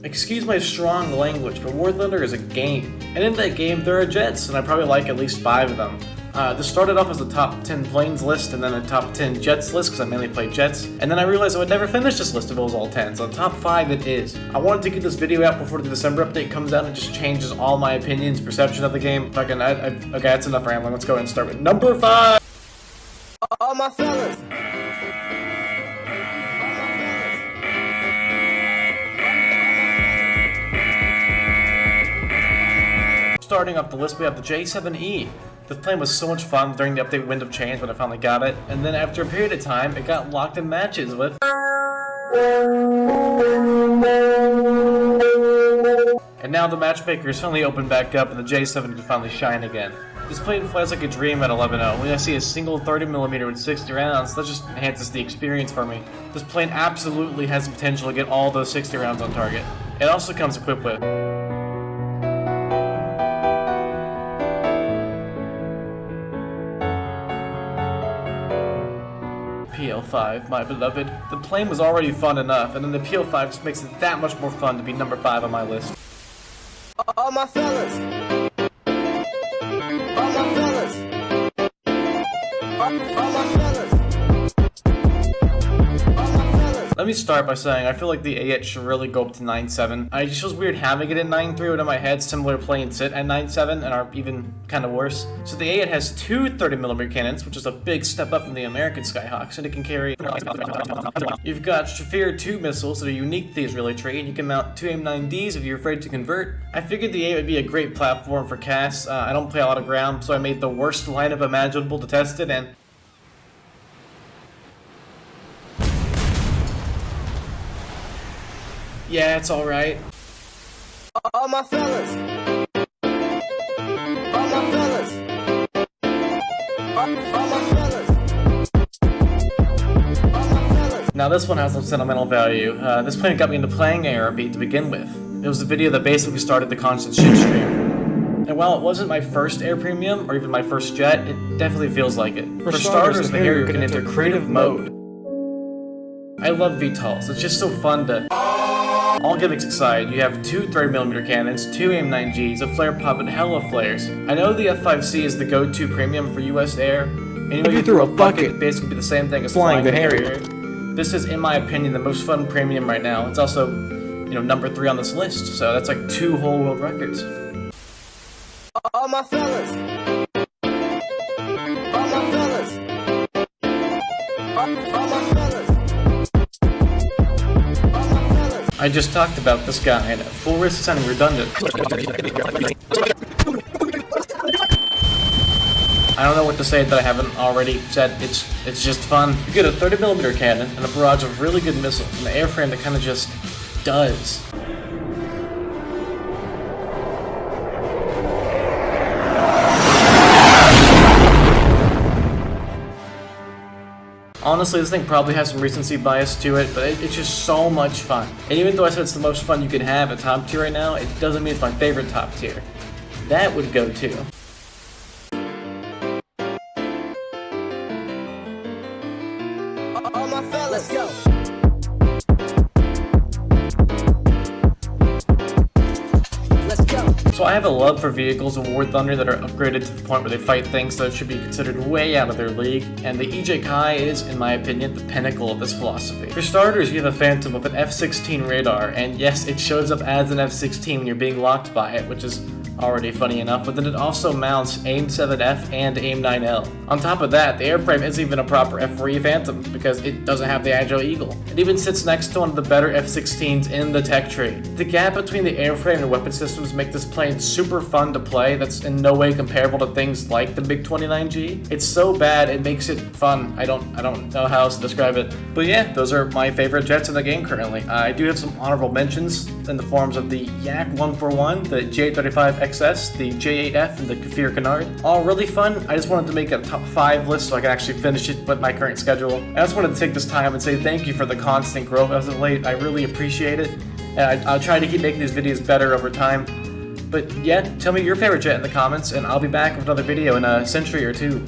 Excuse my strong language, but Warthunder is a game. And in that game, there are jets, and I probably like at least 5 of them. This started off as a top 10 planes list, and then a top 10 jets list, because I mainly play jets. And then I realized I would never finish this list if it was all 10, so top 5 it is. I wanted to get this video out before the December update comes out and just changes all my opinions, perception of the game. Okay, that's enough rambling. Let's go ahead and start with number 5! All my fellas! Starting off the list, we have the J7E. This plane was so much fun during the update Wind of Change when I finally got it, and then after a period of time, it got locked in matches with... And now the matchmaker is finally opened back up and the J7 can finally shine again. This plane flies like a dream at 11.0. When I see a single 30mm with 60 rounds, that just enhances the experience for me. This plane absolutely has the potential to get all those 60 rounds on target. It also comes equipped with... PL5, my beloved. The plane was already fun enough, and then the PL5 just makes it that much more fun to be number 5 on my list. All my fellas! All my fellas! All my fellas! All my fellas! Let me start by saying I feel like the A8 should really go up to 9.7. It just feels weird having it in 9.3, but in my head similar planes sit at 9.7 and are even kind of worse. So the A8 has 2 30mm cannons, which is a big step up from the American Skyhawks, and it can carry... You've got Jeffery 2 missiles that are unique to the Israeli tree, and you can mount 2 AIM-9Ds if you're afraid to convert. I figured the A8 would be a great platform for casts. I don't play a lot of ground, so I made the worst lineup imaginable to test it, and... yeah, it's alright. All my fellas! All my fellas! All my fellas! All my fellas! Now this one has some sentimental value. This plane got me into playing ARB to begin with. It was the video that basically started the constant shit stream. And while it wasn't my first air premium, or even my first jet, it definitely feels like it. For starters, the Harrier can enter creative mode. I love VTOLs, it's just so fun to... All gimmicks aside, you have 2 30mm cannons, 2 AIM-9Gs, a flare pop, and hella flares. I know the F5C is the go-to premium for US Air, and you know you threw a bucket, it'd basically be the same thing as flying the Harrier. This is, in my opinion, the most fun premium right now. It's also, you know, number 3 on this list, so that's like 2 whole world records. All my fellas! All my fellas! All my fellas! I just talked about this guy, and full risk sounding redundant. I don't know what to say that I haven't already said. It's just fun. You get a 30mm cannon and a barrage of really good missiles, and an airframe that kind of just does. Honestly, this thing probably has some recency bias to it, but it's just so much fun. And even though I said it's the most fun you can have at top tier right now, it doesn't mean it's my favorite top tier. That would go too. All my fellas, let's go! Let's go! So I have a love for vehicles in Warthunder that are upgraded to the point where they fight things that should be considered way out of their league, and the EJ Kai is, in my opinion, the pinnacle of this philosophy. For starters, you have a Phantom with an F-16 radar, and yes, it shows up as an F-16 when you're being locked by it, which is already funny enough, but then it also mounts AIM-7F and AIM-9L. On top of that, the airframe isn't even a proper F4E Phantom, because it doesn't have the Agile Eagle. It even sits next to one of the better F-16s in the tech tree. The gap between the airframe and weapon systems make this plane super fun to play that's in no way comparable to things like the MiG-29G. It's so bad, it makes it fun. I don't know how else to describe it. But yeah, those are my favorite jets in the game currently. I do have some honorable mentions in the forms of the Yak 141, the J35XS, the J8F, and the Kafir Canard. All really fun. I just wanted to make a top 5 list so I can actually finish it with my current schedule. I just wanted to take this time and say thank you for the constant growth as of late. I really appreciate it. And I'll try to keep making these videos better over time. But yeah, tell me your favorite jet in the comments, and I'll be back with another video in a century or two.